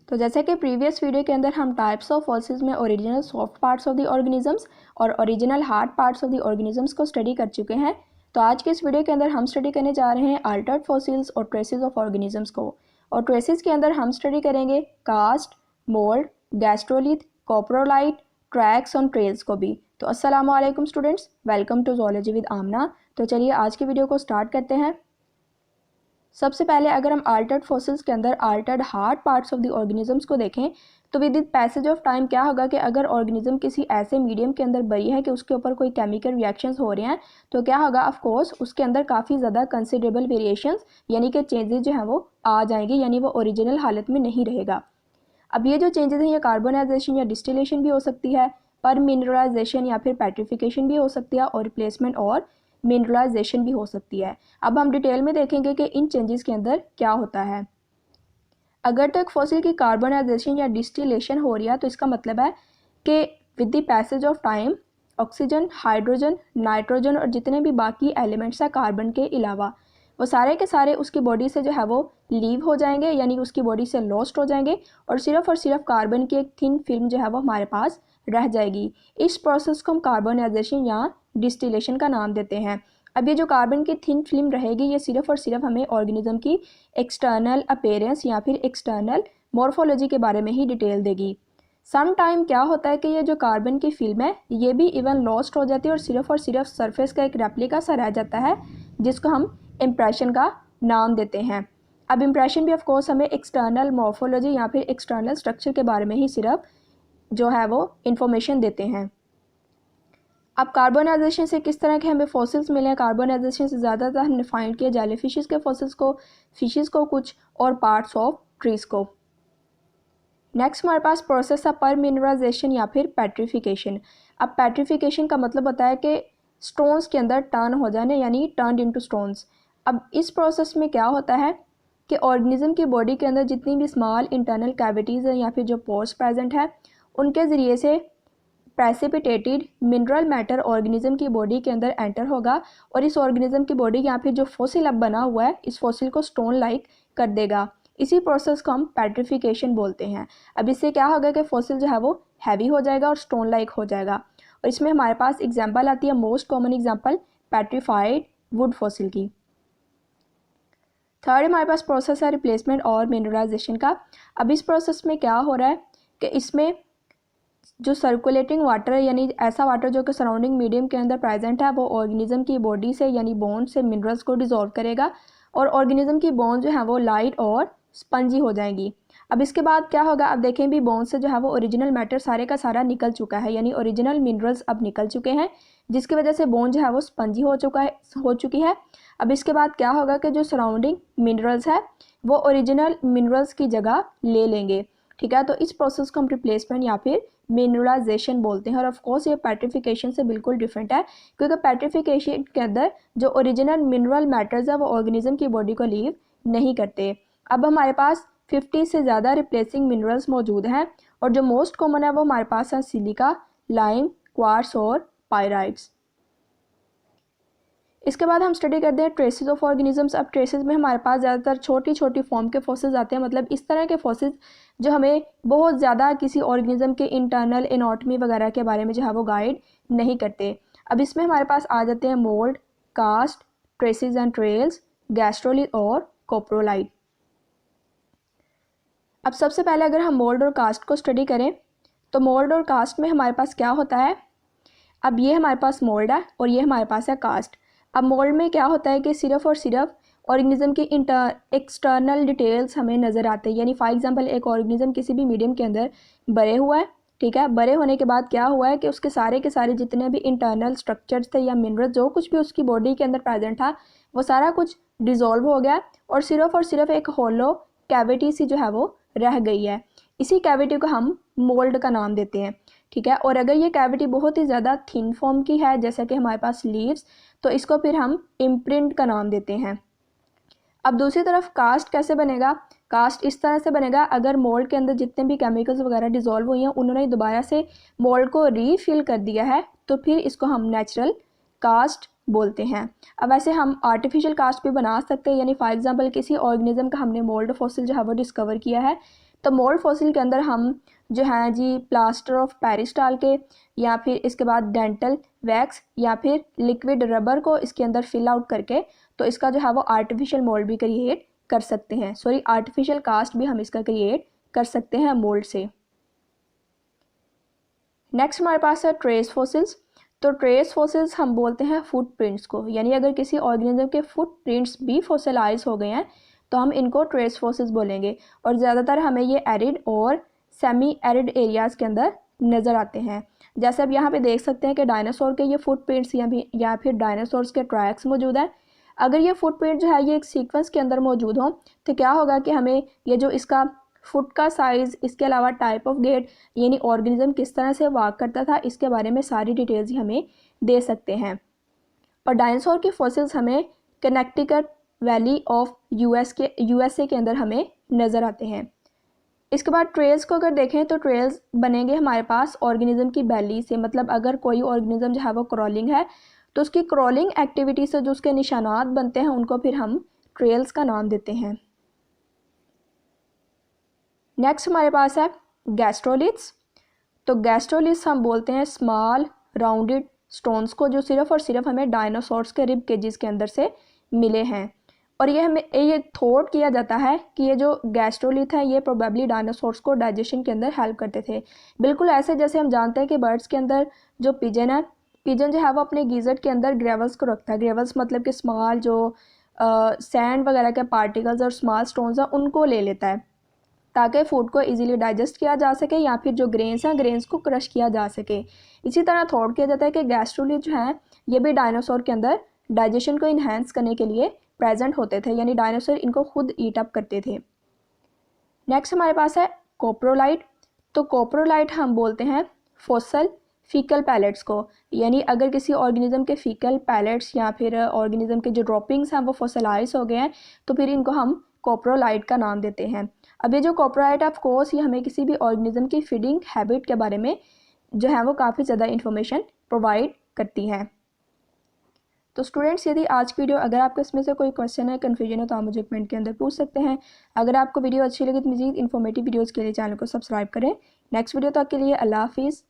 तो जैसे कि प्रीवियस वीडियो के अंदर हम टाइप्स ऑफ फॉसिल्स में original soft parts of the organisms और original hard parts of the organisms को स्टडी कर चुके हैं। तो आज के इस वीडियो के अंदर हम स्टडी करने जा रहे हैं अल्टर्ड फॉसिल्स और ट्रेसेस ऑफ ऑर्गेनिजम्स को। और ट्रेसेस के अंदर हम स्टडी करेंगे cast, mould, gastrolith, coprolite, tracks और ट्रेल्स को भी। तो अस्सलाम वालेकुम students, welcome to zoology with Amna. तो चलिए आज की वीडियो को स्टार्ट करते हैं। सबसे पहले अगर हम अल्टर्ड फॉसिल्स के अंदर Altered hard parts of the organisms को देखें तो with the passage of time क्या होगा कि अगर ऑर्गेनिज्म किसी ऐसे मीडियम के अंदर बरी है कि उसके ऊपर कोई केमिकल रिएक्शंस हो रहे हैं तो क्या होगा, ऑफ कोर्स उसके अंदर काफ़ी ज़्यादा कंसिडरेबल वेरिएशंस यानी कि चेंजेस जो हैं वो आ जाएंगे, यानी वो ओरिजिनल हालत में नहीं रहेगा। अब ये जो चेंजेस हैं ये कार्बोनाइजेशन या डिस्टिलेशन भी हो सकती है, पर मिनरलाइजेशन या फिर पेट्रिफिकेशन भी हो सकती है और रिप्लेसमेंट और मिनरलाइजेशन भी हो सकती है। अब हम डिटेल में देखेंगे कि इन चेंजेस के अंदर क्या होता है। अगर तो एक फॉसिल की कार्बोनाइजेशन या डिस्टिलेशन हो रही है तो इसका मतलब है कि with the passage of time oxygen, hydrogen, nitrogen और जितने भी बाकी एलिमेंट्स हैं कार्बन के अलावा वो सारे के सारे उसकी बॉडी से जो है वो लीव हो जाएंगे, यानी उसकी बॉडी से लॉस्ट हो जाएंगे और सिर्फ कार्बन की एक थिन फिल्म जो है वो हमारे पास रह जाएगी। इस प्रोसेस को हम कार्बोनाइजेशन या डिस्टिलेशन का नाम देते हैं। अब ये जो कार्बन की थिन फिल्म रहेगी ये सिर्फ और सिर्फ हमें ऑर्गेनिज्म की एक्सटर्नल अपीयरेंस या फिर एक्सटर्नल मॉर्फोलॉजी के बारे में ही डिटेल देगी। सम टाइम क्या होता है कि ये जो कार्बन की फिल्म है ये भी इवन लॉस्ट हो जाती है और सिर्फ सरफेस का एक रेप्लिका सा रह जाता है जिसको हम इम्प्रेशन का नाम देते हैं। अब इम्प्रेशन भी ऑफ कोर्स हमें एक्सटर्नल मॉर्फोलॉजी या फिर एक्सटर्नल स्ट्रक्चर के बारे में ही सिर्फ जो है वो इंफॉर्मेशन देते हैं। अब कार्बोनाइजेशन से किस तरह के हमें फॉसिल्स मिले हैं, कार्बोनाइजेशन से ज़्यादातर हमने फाइंड किया जेलीफिशेस के फॉसिल्स को, फिशेस को कुछ और पार्ट्स ऑफ ट्रीज को। नेक्स्ट हमारे पास प्रोसेस है पर मिनरलाइजेशन या फिर पेट्रिफिकेशन। अब पेट्रिफिकेशन का मतलब होता है कि स्टोन्स के अंदर टर्न हो जाने, यानी टर्न इनटू स्टोन्स। अब इस प्रोसेस में क्या होता है कि ऑर्गेनिज्म की बॉडी के अंदर जितनी भी स्मॉल इंटरनल कैविटीज़ हैं या फिर जो पोर्स प्रेजेंट है उनके ज़रिए से प्रेसिपिटेटेड मिनरल मैटर ऑर्गेनिज्म की बॉडी के अंदर एंटर होगा और इस ऑर्गेनिज्म की बॉडी या फिर जो फॉसिल अब बना हुआ है इस फॉसिल को स्टोन लाइक कर देगा। इसी प्रोसेस को हम पेट्रिफिकेशन बोलते हैं। अब इससे क्या होगा कि फॉसिल जो है वो हैवी हो जाएगा और स्टोन लाइक हो जाएगा। और इसमें हमारे पास एग्जाम्पल आती है, most common example petrified would fossil की। थर्ड हमारे पास प्रोसेस है रिप्लेसमेंट और मिनरलाइजेशन का। अब इस प्रोसेस में क्या हो रहा है कि इसमें जो सर्कुलेटिंग वाटर है, यानी ऐसा वाटर जो कि सराउंडिंग मीडियम के अंदर प्रेजेंट है, वो ऑर्गेनिज्म की बॉडी से यानी बोन से मिनरल्स को डिसॉल्व करेगा और ऑर्गेनिज्म की बोन जो है वो लाइट और स्पंजी हो जाएंगी। अब इसके बाद क्या होगा, अब देखें भी बोन से जो है वो ओरिजिनल मैटर सारे का सारा निकल चुका है, यानी ओरिजिनल मिनरल्स अब निकल चुके हैं जिसकी वजह से बोन जो है वो स्पंजी हो चुकी है। अब इसके बाद क्या होगा कि जो सराउंडिंग मिनरल्स है वो ओरिजिनल मिनरल्स की जगह ले लेंगे। ठीक है, तो इस प्रोसेस को हम रिप्लेसमेंट या फिर मिनरलाइजेशन बोलते हैं। और ऑफ कोर्स ये पेट्रिफिकेशन से बिल्कुल डिफरेंट है क्योंकि पेट्रिफिकेशन के अंदर जो ओरिजिनल मिनरल मैटर्स है वो ऑर्गेनिज्म की बॉडी को लीव नहीं करते। अब हमारे पास 50 से ज़्यादा रिप्लेसिंग मिनरल्स मौजूद हैं और जो मोस्ट कॉमन है वो हमारे पास है सिलिका, लाइम, क्वार्ट्स और पायराइट्स। इसके बाद हम स्टडी करते हैं ट्रेसेस ऑफ ऑर्गेनिजम्स। अब ट्रेसेस में हमारे पास ज़्यादातर छोटी छोटी फॉर्म के फॉसिल्स आते हैं, मतलब इस तरह के फॉसिल्स जो हमें बहुत ज़्यादा किसी ऑर्गेनिज्म के इंटरनल एनाटॉमी वगैरह के बारे में जो है वो गाइड नहीं करते। अब इसमें हमारे पास आ जाते हैं mould, cast, traces and trails, gastrolith और कोप्रोलाइट। अब सबसे पहले अगर हम मोल्ड और कास्ट को स्टडी करें तो मोल्ड और कास्ट में हमारे पास क्या होता है, अब ये हमारे पास मोल्ड है और ये हमारे पास है कास्ट। अब मोल्ड में क्या होता है कि सिर्फ और सिर्फ ऑर्गेनिज्म की एक्सटर्नल डिटेल्स हमें नज़र आते हैं, यानी फॉर एग्जांपल एक ऑर्गेनिज्म किसी भी मीडियम के अंदर बड़े हुआ है। ठीक है, बड़े होने के बाद क्या हुआ है कि उसके सारे के सारे जितने भी इंटरनल स्ट्रक्चर्स थे या मिनरल जो कुछ भी उसकी बॉडी के अंदर प्रेजेंट था वो सारा कुछ डिज़ोल्व हो गया और सिर्फ एक होलो कैविटी सी जो है वो रह गई है। इसी कैविटी को हम मोल्ड का नाम देते हैं। ठीक है, और अगर ये कैविटी बहुत ही ज़्यादा थिन फॉर्म की है जैसा कि हमारे पास लीव्स, तो इसको फिर हम इम्प्रिंट का नाम देते हैं। अब दूसरी तरफ कास्ट कैसे बनेगा, कास्ट इस तरह से बनेगा, अगर मोल्ड के अंदर जितने भी केमिकल्स वगैरह डिज़ोल्व हुई हैं उन्होंने दोबारा से मोल्ड को रीफिल कर दिया है तो फिर इसको हम नेचुरल कास्ट बोलते हैं। अब ऐसे हम आर्टिफिशियल कास्ट भी बना सकते हैं, यानी फॉर एग्जांपल किसी ऑर्गेनिज्म का हमने मोल्ड फॉसिल जो है वो डिस्कवर किया है तो मोल्ड फॉसिल के अंदर हम जो है जी प्लास्टर ऑफ पेरिस डाल के या फिर इसके बाद डेंटल वैक्स या फिर लिक्विड रबर को इसके अंदर फिल आउट करके तो इसका जो है वो आर्टिफिशियल मोल्ड भी क्रिएट कर सकते हैं, सॉरी आर्टिफिशियल कास्ट भी हम इसका क्रिएट कर सकते हैं मोल्ड से। नेक्स्ट हमारे पास है ट्रेस फॉसिल्स। तो ट्रेस फॉसिल्स हम बोलते हैं फुटप्रिंट्स को, यानी अगर किसी ऑर्गेनिज्म के फुटप्रिंट्स भी फॉसिलाइज हो गए हैं तो हम इनको ट्रेस फॉसिल्स बोलेंगे। और ज़्यादातर हमें ये एरिड और सेमी एरिड एरियाज़ के अंदर नज़र आते हैं। जैसे अब यहाँ पे देख सकते हैं कि डायनासोर के ये फुटप्रिंट्स या फिर डायनासोर्स के ट्रैक्स मौजूद हैं। अगर ये फुटप्रिंट जो है ये एक सीक्वेंस के अंदर मौजूद हो तो क्या होगा कि हमें ये जो इसका फुट का साइज़, इसके अलावा टाइप ऑफ गेट, यानी ऑर्गेनिज्म किस तरह से वॉक करता था, इसके बारे में सारी डिटेल्स ही हमें दे सकते हैं। और डायनासोर के फॉसिल्स हमें कनेक्टिकट वैली ऑफ यूएसए के अंदर हमें नज़र आते हैं। इसके बाद ट्रेल्स को अगर देखें तो ट्रेल्स बनेंगे हमारे पास ऑर्गेनिज्म की बैली से, मतलब अगर कोई ऑर्गेनिज्म जो है वो क्रॉलिंग है तो उसकी क्रॉलिंग एक्टिविटी से जो उसके निशानात बनते हैं उनको फिर हम ट्रेल्स का नाम देते हैं। नेक्स्ट हमारे पास है गैस्ट्रोलिथ्स। तो गैस्ट्रोलिथ्स हम बोलते हैं स्मॉल राउंडेड स्टोन्स को जो सिर्फ और सिर्फ हमें डायनासोर्स के रिब केजेस के अंदर से मिले हैं। और ये हमें ये थॉट किया जाता है कि ये जो गैस्ट्रोलिथ है ये प्रोबेबली डायनासोर्स को डाइजेशन के अंदर हेल्प करते थे। बिल्कुल ऐसे जैसे हम जानते हैं कि बर्ड्स के अंदर जो पिजन है, पिजन जो है वो अपने गीजट के अंदर ग्रेवल्स को रखता है। ग्रेवल्स मतलब कि स्मॉल जो सैंड वगैरह के पार्टिकल्स और स्मॉल स्टोन्स हैं उनको ले लेता है ताकि फूड को इजीली डाइजेस्ट किया जा सके या फिर जो ग्रेन्स हैं ग्रेन्स को क्रश किया जा सके। इसी तरह थॉट किया जाता है कि गैस्ट्रोलिथ जो है ये भी डायनासोर के अंदर डाइजेशन को इन्हेंस करने के लिए प्रेजेंट होते थे, यानी डायनासोर इनको खुद ईट अप करते थे। नेक्स्ट हमारे पास है कोप्रोलाइट। तो कोप्रोलाइट हम बोलते हैं फॉसल फीकल पैलेट्स को, यानी अगर किसी ऑर्गेनिज्म के फीकल पैलेट्स या फिर ऑर्गेनिज्म के जो ड्रॉपिंग्स हैं वो फॉसलाइज हो गए हैं तो फिर इनको हम कोप्रोलाइट का नाम देते हैं। अब ये जो कोप्रोलाइट ऑफ कोर्स ये हमें किसी भी ऑर्गेनिज्म की फीडिंग हैबिट के बारे में जो है वो काफ़ी ज़्यादा इन्फॉर्मेशन प्रोवाइड करती है। तो स्टूडेंट्स यदि आज की वीडियो अगर आपको इसमें से कोई क्वेश्चन है, कन्फ्यूजन है तो आप मुझे कमेंट के अंदर पूछ सकते हैं। अगर आपको वीडियो अच्छी लगी तो मज़ीद इन्फॉर्मेटिव वीडियोज़ के लिए चैनल को सब्सक्राइब करें। नेक्स्ट वीडियो तक के लिए अल्लाह हाफिज़।